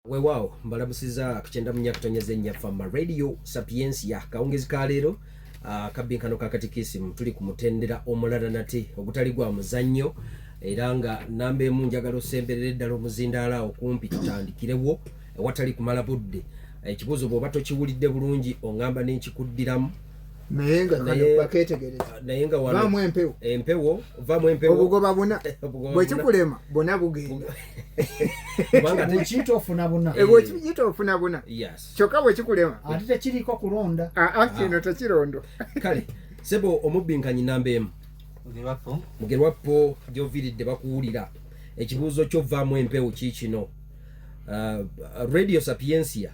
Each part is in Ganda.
Weewaawo mbalabusiza kukyenda mu nyakutonyeza ennyaffa ma radio Sapiensia kawungezi ka leero kabbinkano ka katikisimu tuli ku mutendera omulala nate ogutali gwa muzannyo era nga namba emu njagala osemberera eddala omuzindaala okumpi tutandikirewo ewatali kumala budde ekibuuzo bw'oba tokiwulidde bulungi oŋŋamba n'enkikuddiramu naye nga kano baketegereza naye nga vaamu empewo vaamu empewo obugoba buna bwekikulema buna bugenda kubanga tekiyita ofuna buna bwekiyita ofuna buna kyokka bwekikulema ate tekiriiko kulonda kino tekirondo kale sebo omubbinkanye namba emu mugerwappo gy'oviiridde bakuwulira ekibuuzo kyo vaamu empewo kiikino radio Sapiensia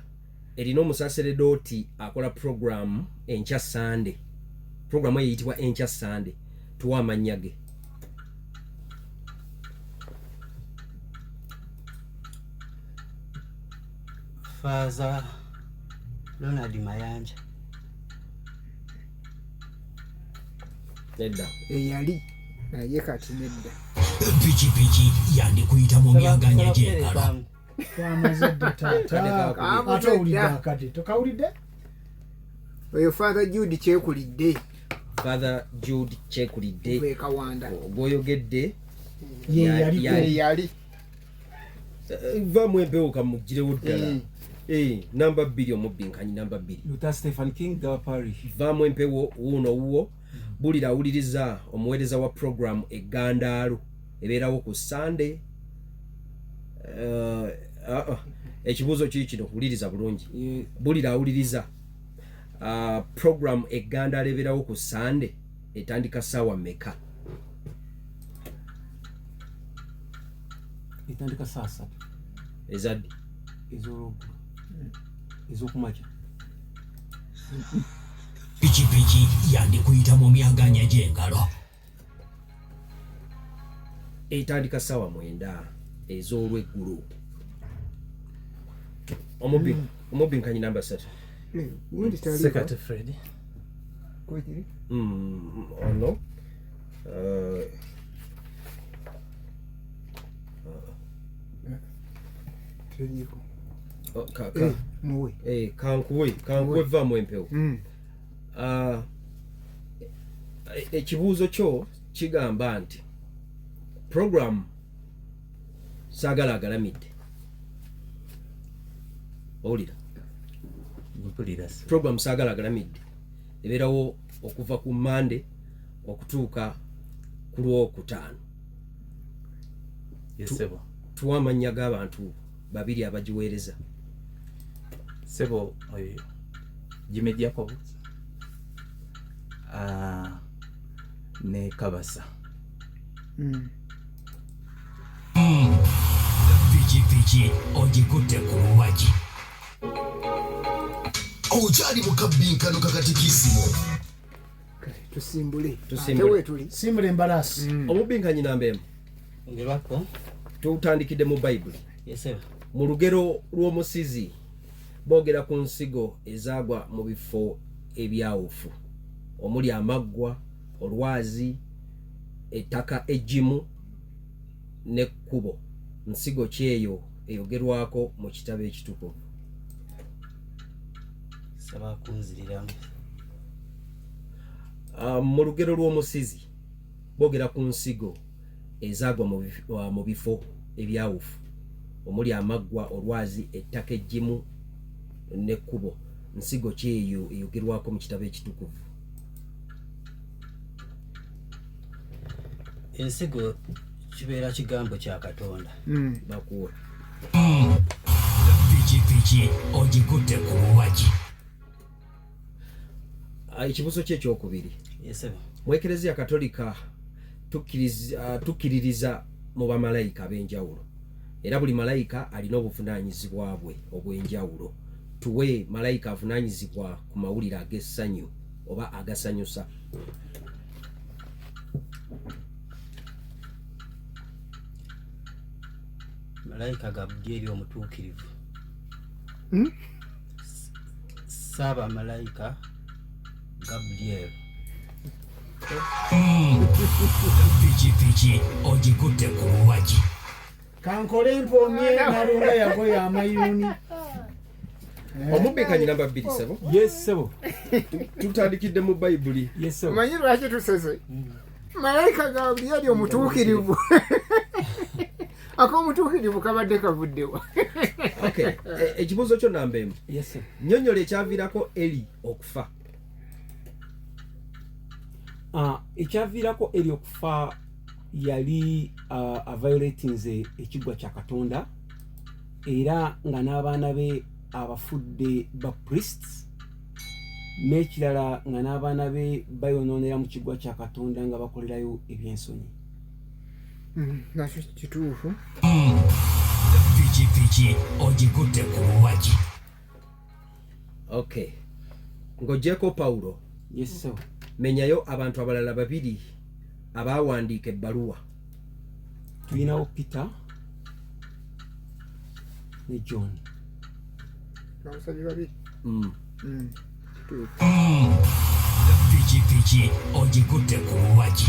erina omusaseredooti akola programu enkya Sande. Programu eyitibwa enkya Sande. Tuwa amannya ge. Father Ronald Mayanja. Nedda. Eyali naye kati nedda. Piki yandikuyita mu myaganya gy'engalo. Twamazadde taata ate owulidde akade tokawulidde oyo Father Jude kyekulidde Father Jude kyekulidde wekawanda gwoyogedde yali vaamu empewo kamugirewo ddala namba 2 omubbinkanye namba 2 Luther Stephen King Gawapari vaamu empewo wuuno bulira awuliriza omuweereza wa programu eggandaalo ebeerawo ku Sunday. Ekibuuzo kiikino wuliriza bulungi bulira awuliriza programu eggandaalo ebeerawo ku Sunday etandika ssaawa mmeka? etandika saa 3 ezaddi ez'okumakya. Piki yandikuyita mu myaganya gy'engalo. Etandika ssaawa 9 ez'olweggulo. Omubbinkanye namba 3. Sekate Fred ono kankuwe vaamu empewo. Ekibuuzo kyo kigamba nti programu saagala agalamidde. Owulira? Programu saagala agalamidde ebeerawo okuva ku Monday okutuuka ku Lwokutaano. Sebo. Tuwa amannya g'abantu 2 abagiweereza. Sebo Jimmy Jacob ne Kabasa. Piki ogikutte ku luwagi. Okyali mu kabbinkano ka katikisimu. Tusimbule tuli simbule embalaasi. Omubbinkanye namba emu Ngerwako tutandikidde mu Bayibuli. Mu lugero lw'omusizi boogera ku nsigo ezaagwa mu bifo ebyawufu omuli amaggwa, olwazi, ettaka eggimu n'ekkubo. Nsigo kyeyo eyogerwako mu kitabo ekitukuvu? Saba kunziriramu. Mu lugero lw'omusizi boogera ku nsigo ezaagwa mu bifo ebyawufu omuli amaggwa, olwazi, ettaka eggimu n'ekkubo. Nsigo kyeyo eyogerwako mu kitabo ekitukuvu? Ensigo kibeera kigambo kya Katonda. Bakuwa. Piki ogikutte ku luwagi. Ekibuuzo kye ekyokubiri. Mu Eklezia Katolika tukkiririza mu bamalayika ab'enjawulo era buli malayika alina obuvunaanyizibwa bwe obw'enjawulo. Tuwe malayika avunaanyizibwa ku mawulire ag'essanyu oba agasanyusa. Malayika Gabudyeri omutuukirivu. Saaba malayika Gabudyeri. Piki ogikutte ku luwagi. kankole mpomye nalunga yagoya amayuni. Omubbikanyi namba 2 sebo. Yes sebo. Tutandikidde mu Bayibuli. Yes sebo. Manyi lwaki tusese malayika Gabriel omutuukirivu ak'omutuukirivu kabadde kavuddewa. Okay, ekibuuzo kyo namba 1. Yes sebo. Nnyonnyola ekyaviirako Eli okufa. Ekyaviirako Eli okufa yali violatinze ekigwa kya Katonda era nga n'abaana be abafudde ba priests n'ekirala nga n'abaana be bayonoonera mu kigwa kya Katonda nga bakolerayo ebyensonyi. Nakyo kituufu. Piki ogikutte ku luwagi. Okay, ng'oggyeko Pawulo. Yes sebo. Menyayo abantu abalala 2 abaawandiika ebbaluwa. Tulinawo Peter ne John. Abasajja babiri. Piki ogikutte ku luwagi.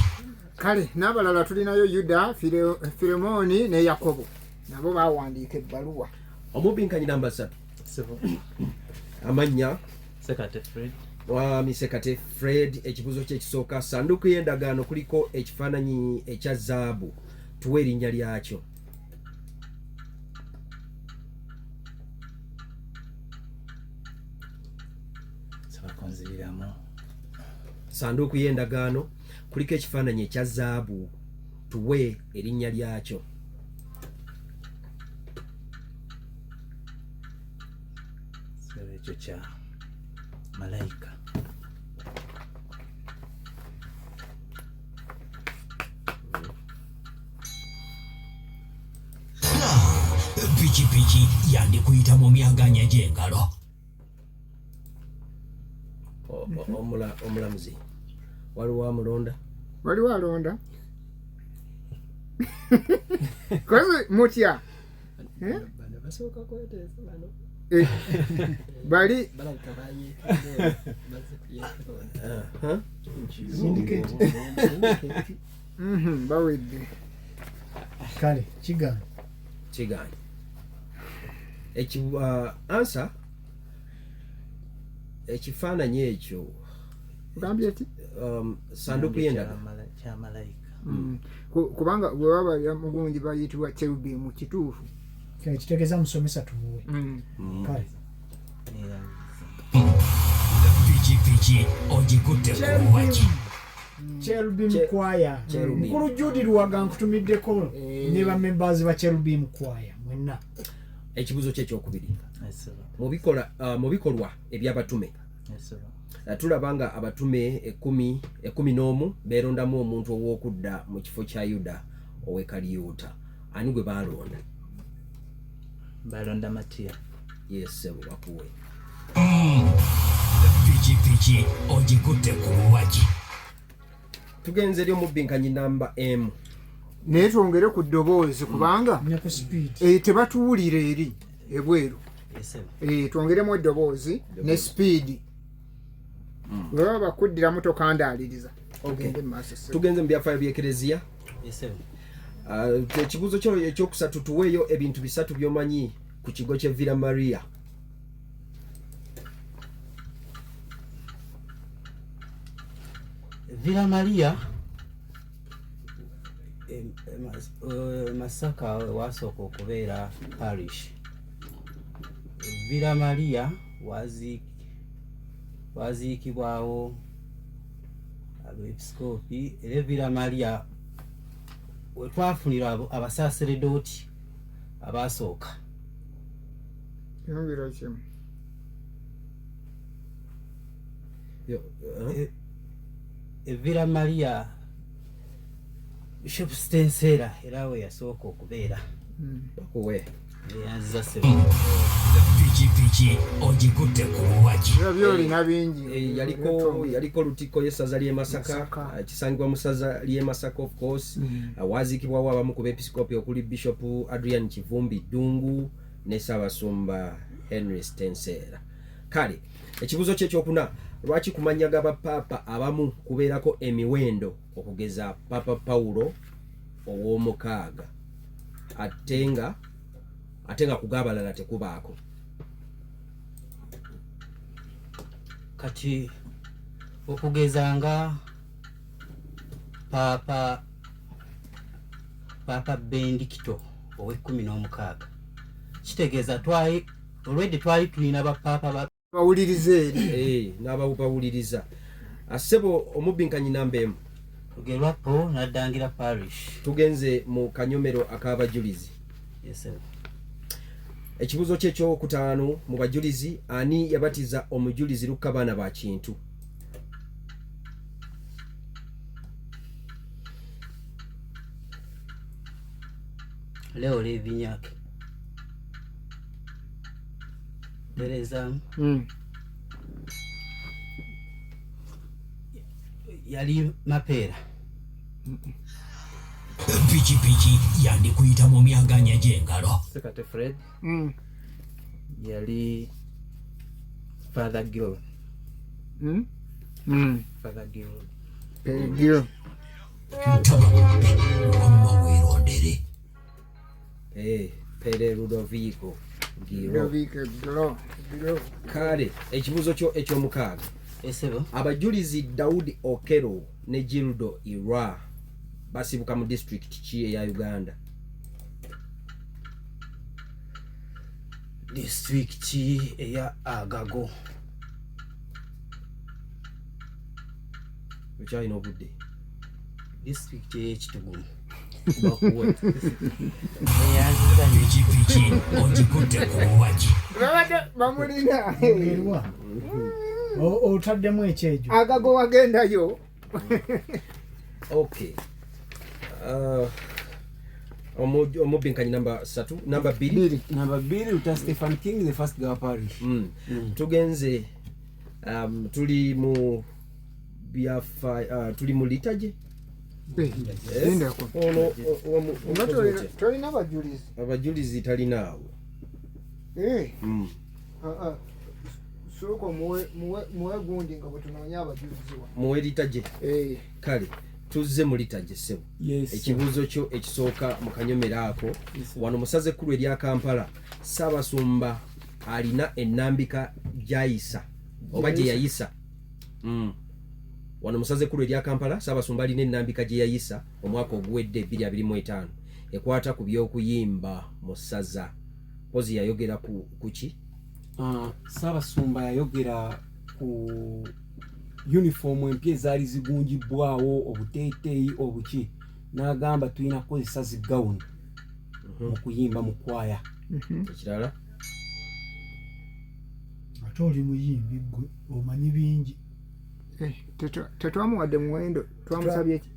Kale n'abalala tulinayo Yuda, Filemoni ne Yakobo. Nabo baawandiika ebbaluwa. Omubbikanyi namba 3. Sebo. Amannya Sekate Fred. Mwami Sekate Fred. Ekibuuzo kye ekisooka, sanduuku y'endagaano kuliko ekifaananyi ekya zaabu. Tuwe erinnya lyakyo. Sabakonziriramu. Sanduuku y'endagaano kuliko ekifaananyi ekya zaabu. Tuwe erinnya lyakyo. Sebo ekyo kya malayika. Piki yandikuyita mu myaganya gy'engalo. Omulamuzi waliwo amulonda. Waliwo alonda. Kozi mutya. Bano basooka kweteesa bano. Bali Balabika bayeetedde Syndicate. bawedde. Kale kigaana. Kigaana. Answer ekifaananyi ekyo Gambye ati sanduuku y'endagaano Kya malayika. kubanga bwe baba mugungi bayitibwa cherubimu kituufu. Kale kitegeeza musomesa tumuwe. Kale. Piki ogikutte ku luwagi. Cherubim Choir. Mukulu Judy Luwaga nkutumiddeko ne ba members ba Cherubim Choir mwenna. Ekibuuzo kye ekyokubiri. Sebo. Mu bikolwa eby'abatume. Sebo. Tulaba nga abatume 11 beerondamu omuntu ow'okudda mu kifo kya Yuda ow'e Kaliyuta. Ani gwe baalonda? Balonda Matiya. Yes sebo bakuwe. Piki ogikutte ku luwagi. Tugenze eri omubbikanyi namba M. Naye twongere ku ddoboozi kubanga Ne ku speed. tebatuwulira eri ebweru. Yes sebo. Twongeremu eddoboozi ne speed. Bwe baba bakuddiramu tokandaaliriza. Tugende mu maaso sebo. Tugenze mu byafaayo by'ekereziya. Yes sebo. Ekibuuzo kyo ekyokusatu, tuweeyo ebintu 3 by'omanyi ku kigo kye Villa Maria. Villa Maria Masaka wasooka okubeera parish. Villa Maria waziikibwawo abepiskopi era Villa Maria wetwafunira abasaaseredooti abaasooka. Yongera kimu. Villa Maria Bishop Stensera era we yasooka okubeera. Bakuwe. Yanziza sebo. Piki ogikutte ku luwagi. Era byolina bingi. Yaliko Lutiko y'essaza ly'e Masaka, kisangibwa mu ssaza ly'e Masaka of course. Waziikibwawo abamu ku bepiskopi okuli Bishop Adrian Kivumbi Ddungu ne Ssaabasumba Henry Stensera. Kale ekibuuzo kye ekyokuna, lwaki kumanya ga bapapa abamu kubeerako emiwendo okugeza Papa Paulo ow'omukaaga? ate nga kugabalala tekubaako. kati okugezanga papa Bendikito owe-16 kitegeeza olwedde twali tulina bapapa bawulirize eri n'abawuliriza. Assebo omubinkanyi namba emu Lugerwapo Naddangira Parish. Tugenze mu kanyomero ak'abajulizi. Yes. Ekibuzo kye kyokutaano mu bajulizi, ani yabatiza omujulizi Lukabana ba Kintu? Leo Levinyake. Dereza. Yali Mapera. Pikipiki yandikuyita mu myaganya gy'engalo. Sekate Fred. Yali Father Gil. Father Gil. Ntaba wamma weerondere. Pere Ludovico Giro. Kale ekibuzo kyo eky'omukaaga. Esebo. Abajulizi Daudi Okero ne Gildo Irwa basibuka mu district ki eya Uganda? District eya Agago. Ukyalina obudde. District ey'Ekitugumu. Pikipiki ogikutte ku buwagi. bamulina Mugerwa. Otaddemu ekyejo. Agago wagendayo. Okay. Omubinkanyi namba 3, namba 2. Namba 2 uta Stephen King the first Gawa Parish. Tugenze tuli mu biafa tuli mu liturgy. Tolina abajulizi. Abajulizi talinaawo. Soko muwe gundi nga bwe tunoonya abajulizi wa. Muwe liturgy. Kale tuzze mu liturgy sebo. Ekibuuzo kyo ekisooka mu kanyomero ako. Wano musaze kkulu erya Kampala Ssaabasumba alina ennambika gy'ayisa oba gye yayisa. Wano musaze kkulu erya Kampala Ssaabasumba alina ennambika gye yayisa omwaka oguwedde 2025 ekwata ku by'okuyimba mu ssaza. Pozi yayogera ku ki? Ssaabasumba yayogera ku uniform empya ezaali zigunjibwawo, obuteeteeyi obuki, n'agamba tulina kukozesa zigawuni mu kuyimba mu kwaya. Ekirala Ate oli muyimbi gwe omanyi bingi. Tetwamuwadde muwendo, twamusabye ki?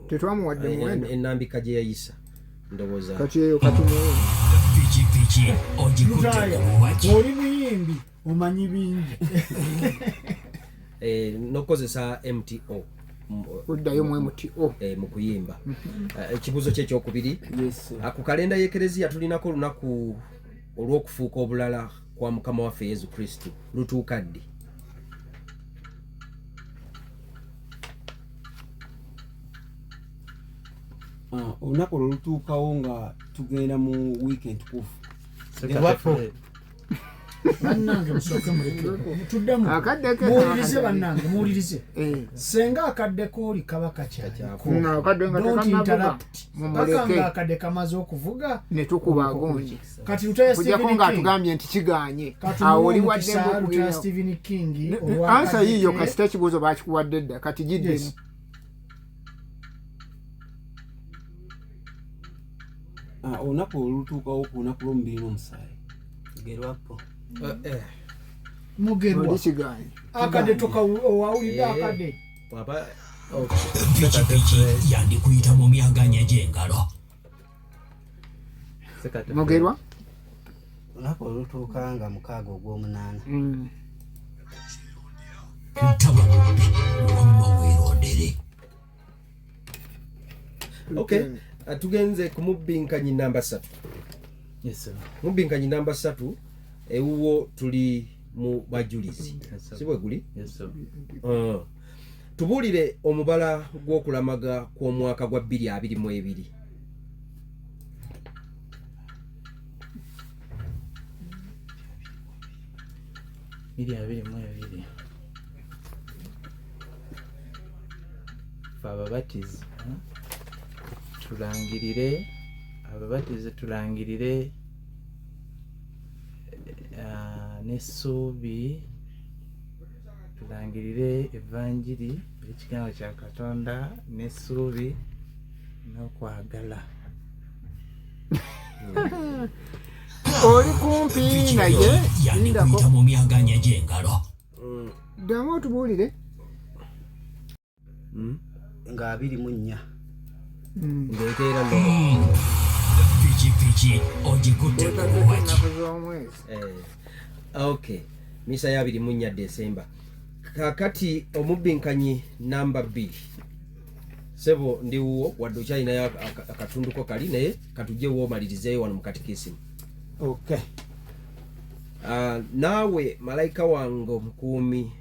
Tetwamuwadde muwendo. Ennambika gye yayisa ndowooza. Kati eyo katumuwe. Pikipiki ogikutte ku buwagi. Oli muyimbi omanyi bingi. N'okozesa MTO Uddayo mu MTO mu kuyimba. Ekibuuzo kye ekyokubiri, ku kalenda y'Ekereziya tulinako olunaku olw'okufuuka obulala kwa Mukama waffe Yesu Kristo lutuuka ddi? Olunaku olwo lutuukawo nga tugenda mu weekend tukufu. Sekate Fred. Bannange musooke muleke. Tuddemu. Muwulirize bannange, muwulirize. Senga akadde kooli kaba kakyako. Don't interrupt. Paka nga akadde kamaze okuvuga ne tukuba agonji. Kati lutaya Stephen Kujja nga King. atugambye nti kiganye. Oli wadde lutaya Stephen King. Ansa yiyo kasita ekibuuzo bakikuwadde dda kati giddemu. Olunaku olutuukawo ku lunaku lw'omubiri Lugerwapo. Mugerwa. Oli kiganye. Akadde toka owawulidde akadde. Pikipiki yandikuyita mu myaganya gy'engalo. Sekate Mugerwa. Olunaku olutuuka nga 6/8. Ntaba wamma weerondere. Okay. Tugenze ku mubinkanyi namba 3. Yes sir. Mubinkanyi namba 3 ewuwo tuli mu bajulizi. Sibwe guli? Yes sir. Tubuulire omubala gw'okulamaga kw'omwaka gwa 2022. 222 fe ababatizi tulangirire ababatizi tulangirire n'essuubi tulangirire evanjiri ekigambo kya Katonda n'essuubi n'okwagala. oli kumpi naye yandikuyita mu myaganya gy'engalo. ddamu otubuulire. nga 24 ngekeera Pikipiki ogikutte ku buwagi. okay misa ya 24 Desemba. Kakati omubinkanyi namba 2 sebo ndiwo wadde okyalinayo akatunduko kali naye katujjewo omalirizeeyo wano mu katikisimu. Okay. Naawe malayika wange omukuumi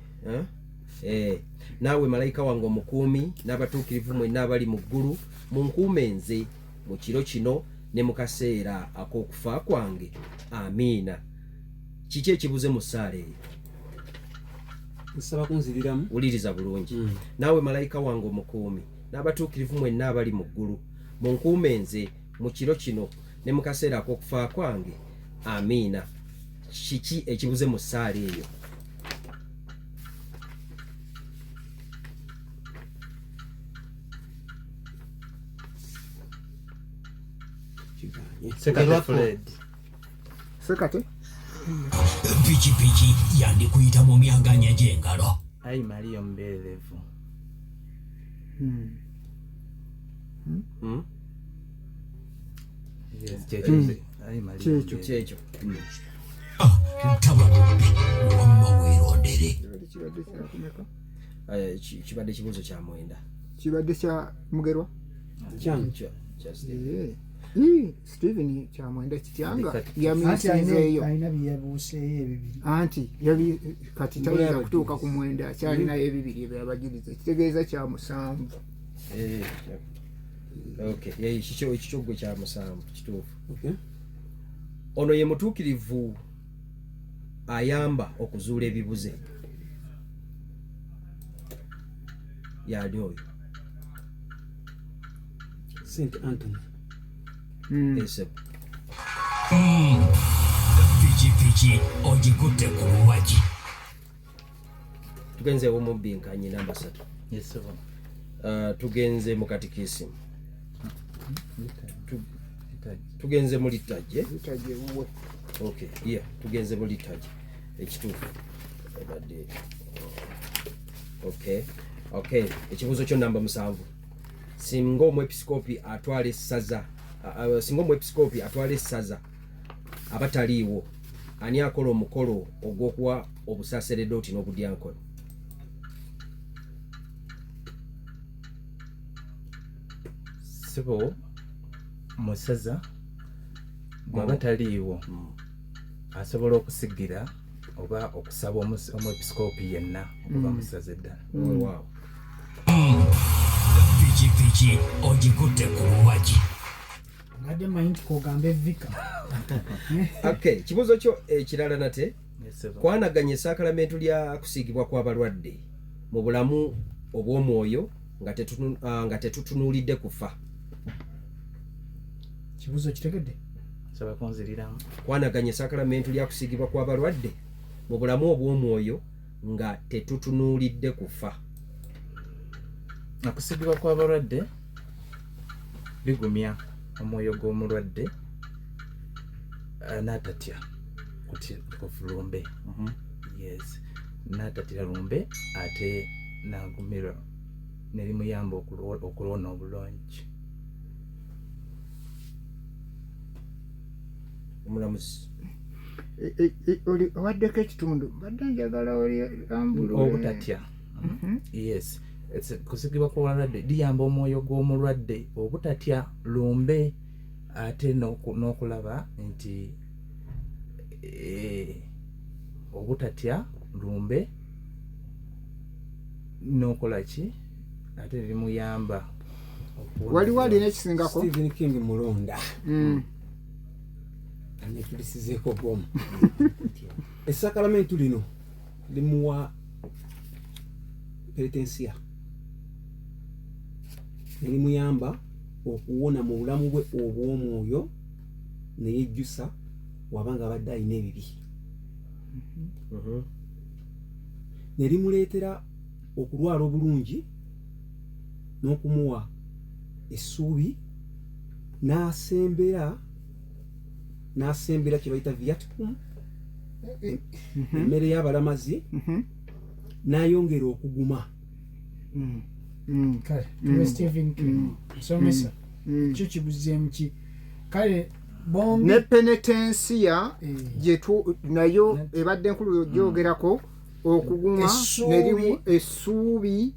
naawe malayika wange omukuumi n'abatuukirivu mwenna abali mu ggulu munkuume nze mu kiro kino ne mu kaseera ak'okufa kwange. Amiina. Kiki ekibuze mu ssaala eyo? Nsaba kunziriramu. Wuliriza bulungi. Naawe malayika wange omukuumi n'abatuukirivu mwenna abali mu ggulu munkuume nze mu kiro kino ne mu kaseera ak'okufa kwange. Amiina. Kiki ekibuze mu ssaala eyo? Sekate Pikipiki yandikuyita mu myaganya gy'engalo. Ayi Mariya omubeererevu. Kyekyo. Ntaba mubbi wamma weerondere. Kibadde kibuuzo kya mwenda. kibadde kya Mugerwa. Steven Kyamwenda kityanga yamisinzeeyo alina byeyabuuseeyo ebibiri anti yabi kati tayinza kutuuka ku mwenda akyalinayo ebibiri ebyabagiriza kitegeeza kya 7. Okay ekikyo gwe kya 7 kituufu. Ono ye mutuukirivu ayamba okuzuula ebibuze. Yali oyo St. Anthony. Pikipiki ogikutte ku buwagi. Tugenze omubinkanyi namba 3. Tugenze mu katikisimu. Tugenze mu litajje. Okay, tugenze mu litajje ekituufu. Okay ekibuuzo kyo namba 7. Singa omwepiskopi atwala essaza abataliiwo ani akola omukolo ogw'okuwa obusaaseredooti n'obudyankoni? Sibo musaza bw'aba taliiwo asobola okusigira oba okusaba omwepiskopi yenna okuba musaza eddala. Pikipiki ogikutte ku buwagi. ngadde mayinti kogamba evika. Okay kibuuzo kyo ekirala nate kwanaganya esaakalamentu lya kusiigibwa kw'abalwadde mu bulamu obw'omwoyo nga tetutunuulidde kufa. Kibuuzo kitegedde? Saba kunziriramu. Kwanaganya esaakalamentu lya kusiigibwa kw'abalwadde mu bulamu obw'omwoyo nga tetutunuulidde kufa. Okusiigibwa kw'abalwadde bigumya omwoyo gw'omulwadde n'atatya lumbe. Yes, n'atatira lumbe ate n'agumirwa nerimuyamba okulwona obulungi. Omulamuzi owaddeko ekitundu badde njagala obutatya. Yes, kusiigibwa kw'abalwadde liyamba omwoyo gw'omulwadde obutatya lumbe ate n'okulaba nti obutatya lumbe n'okola ki ate limuyamba. waliwo alina ekisingako Stephen King mulonda anekirisizeeko bwomu. Essakalamentu lino limuwa petensia nelimuyamba okuwona mu bulamu bwe obw'omwoyo neyejjusa wabanga abadde alina ebibi nelimuleetera okulwala obulungi n'okumuwa essuubi n'asembera kye bayita viaticum emmere y'abalamazi n'ayongera okuguma kale tuwe Stephen King somesa kyo kibuzeemu ki kale bombi ne penetensia nayo ebadde enkulu gyogerako okuguma nerimu essuubi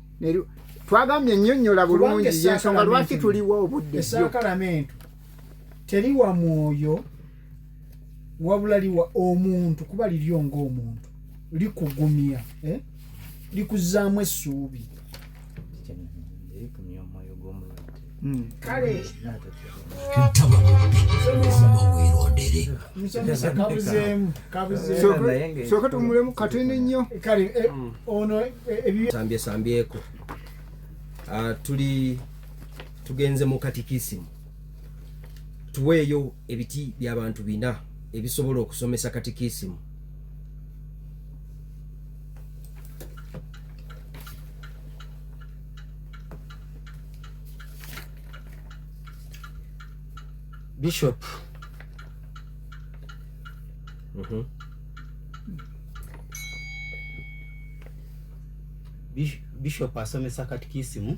twagambye nnyonnyola bulungi yensonga lwaki tuliwa obudde esaakalamentu teriwa mwoyo wabula liwa omuntu kuba liryo ng'omuntu likugumya likuzaamu essuubi kale musomesa kabuzeemu soka tumulemu katene nnyo kale ono sambyeko tugenze mu katikisimu tuweeyo ebiti by'abantu bina ebisobola okusomesa katikisimu. Bishop Bishop asomesa katikisimu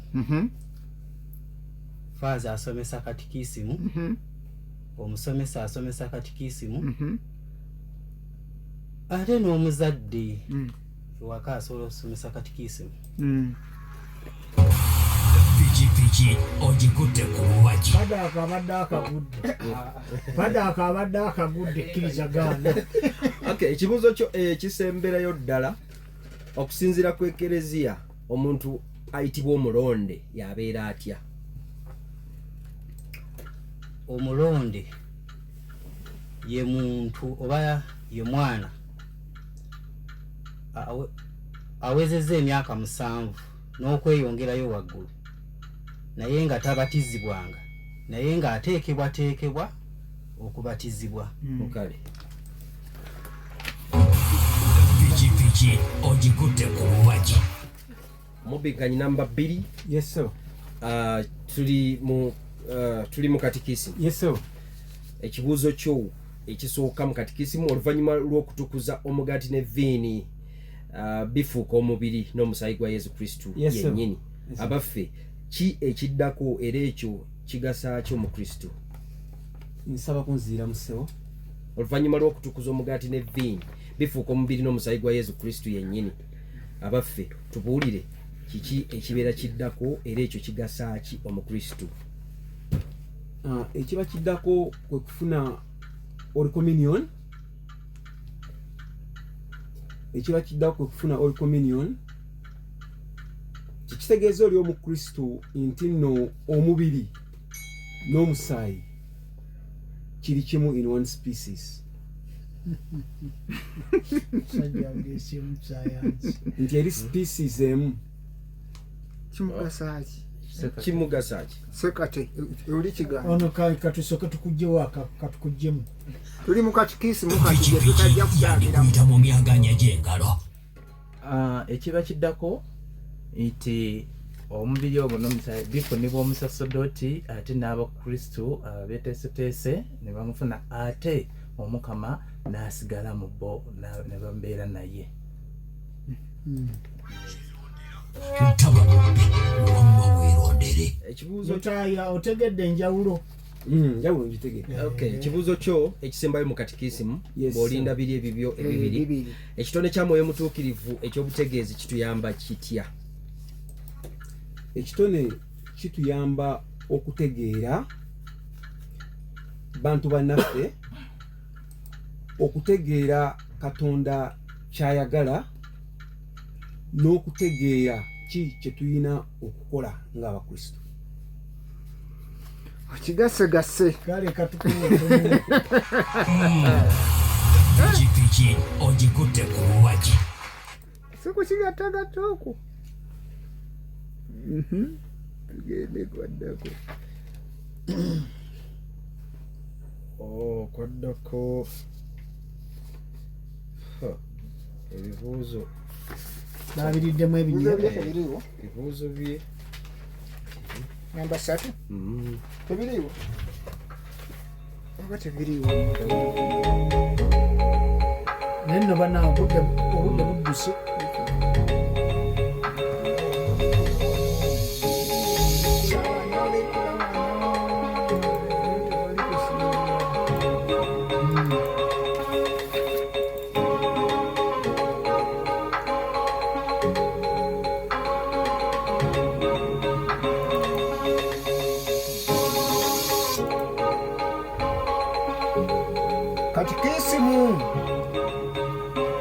Faza asomesa katikisimu omusomesa asomesa katikisimu ate n'omuzadde ewaka asobola okusomesa katikisimu. Piki ogikutte ku luwagi padaka abadde akagudde kkiriza gaana. Ekibuuzo kyo kisemberayo ddala okusinziira ku ekereziya omuntu ayitibwa omulonde yabeera atya? Omulonde ye muntu oba ye mwana awezezza emyaka 7 n'okweyongerayo waggulu naye nga tabatizibwanga naye nga ateekebwa okubatizibwa. Mukale piki ogikutte ku luwagi. Mubigganyi namba 2. Yes sir. Tuli mu katikisimu. Yes sir. Ekibuuzo kyo ekisooka mu katikisimu oluvannyuma lw'okutukuza omugaati ne viini bifuuka omubiri n'omusaayi gwa Yesu Kristo yennyini. Abaffe ki ekiddako era ekyo kigasa kyo mu Kristo? Nsaba kunziira musewo. Oluvannyuma lw'okutukuza omugaati ne viini bifuuka omubiri n'omusaayi gwa Yesu Kristo yennyini. Abaffe tubuulire kiki ekibeera kiddako era ekyo kigasa ki omukristo? Ekiba kiddako kwe kufuna Holy Communion. Ekiba kiddako kwe kufuna Holy Communion kitegeeza oli omukristo nti nno omubiri n'omusaayi kiri kimu in one species. Nti eri species emu kimugasaki sekate oli kiga ono katusoke tukujjewo katukujjemu tuli mu katikisimu kati tukajja kuyita mu myaganya gy'engalo. Ekiba kiddako nti omubiri ogwo n'omusaayi bifunibwa omusaserdoti ate n'abakristu beeteeseteese ne bamufuna ate omukama n'asigala mu bo ne bambeera naye. Ntaba wamma weerondere. Ekibuuzo otaya otegedde enjawulo. Njawulo ngitegedde. Ekibuuzo kyo ekisembayo mu katikisimu bw'olinda biri ebibyo ebibiri ekitone kya mwoyo mutuukirivu eky'obutegeezi kituyamba kitya? Ekitone kituyamba okutegeera bantu bannaffe, okutegeera Katonda kyayagala n'okutegeera ki kye tulina okukola ng'abakristo. kigasegase kale katukuwa Piki ogikutte ku luwagi. sikukigattagatta okwo tugende kwaddako kwaddako ebibuuzo babiriddemu ebibuuzo bye namba 3 tebiriiwo oba tebiriiwo naye nno bana obudde budduse katikisimu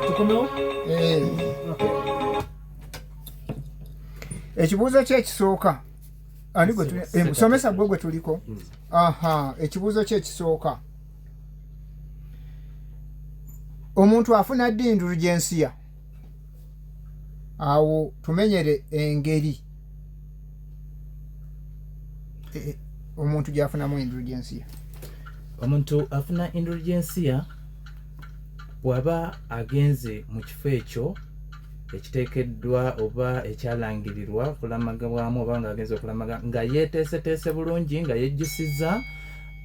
tukomewo ekibuuzo kyekisooka ani gwe musomesa gwe tuliko ekibuuzo kyekisooka omuntu afuna ddi indulgensiya awo tumenyere engeri omuntu gyafunamu indulgensiya omuntu afuna indulgensiya bw'aba agenze mu kifo ekyo ekiteekeddwa oba ekyalangirirwa kulamagabwamu oba nga agenze okulamaga nga yeeteeseteese bulungi nga yejjusizza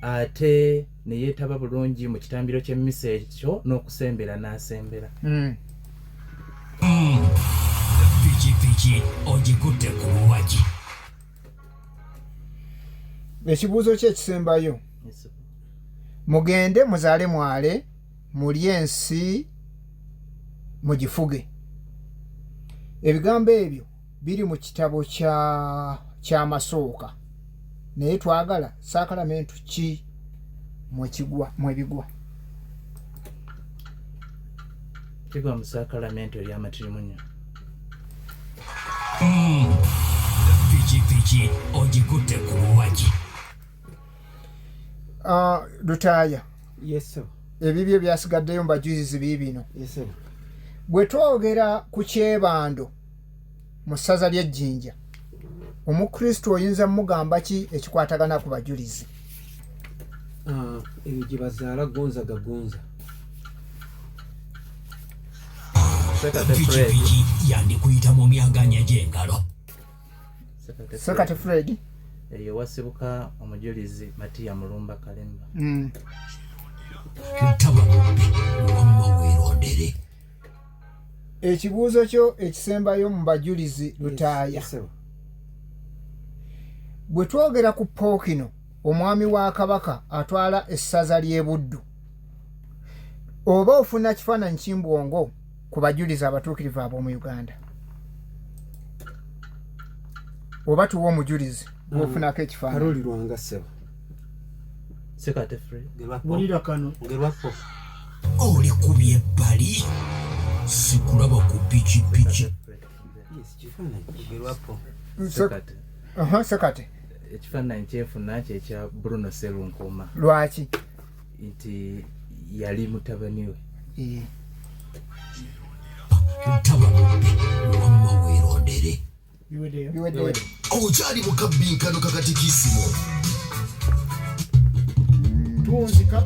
ate ne yeetaba bulungi mu kitambiro ky'emmisa ekyo n'okusembera n'asembera. Pikipiki ogikutte ku luwagi. Ekibuuzo kyekisembayo mugende muzaale mwale mulye ensi mugifuge. Ebigambo ebyo biri mu kitabo ky'amasooka naye twagala saakalamentu ki mwebigwa? Kigwa mu saakalamentu ery'amatirimunya. Pikipiki ogikutte ku luwagi. Lutaaya. Yes sir. Ebibyo byasigaddeyo mu bajulizi biibino. Yes sir. Bwe twogera ku kyebando mu ssaza ly'Ejjinja, omukristo oyinza mugamba ki ekikwatagana ku bajulizi? Ebyo gye bazaala gonza gagonza. Pikipiki yandikuyita mu myaganya gy'engalo. Sekate Fred eyo wasibuka omujulizi Matiya Mulumba Kalemba. Ntaba mubbi wamma weerondere. Ekibuuzo kyo ekisembayo mu bajulizi Lutaaya. Bwe twogera ku Pookino omwami wa Kabaka atwala essaza ly'e Buddu, oba ofuna kifaananyi kimbwongo ku bajulizi abatuukirivu ab'omu Uganda? Oba tuwa omujulizi bw'ofunako ekifaananyi? Karoli Lwanga ssebo. Sekate Fred. bulira kano. Ngerwako. Olikubye ebbali. Sikulaba ku pikipiki. Yes, kifaananyi. Ngerwako. Sekate. Sekate. Ekifaananyi kyefuna kyekya Bruno Serunkuuma. Lwaki? Nti yali mutabani we. Ntaba mubbi wamma weerondere. biweddeyo. Okyali mu kabbinkano kakatikisimo. Tuwunzika.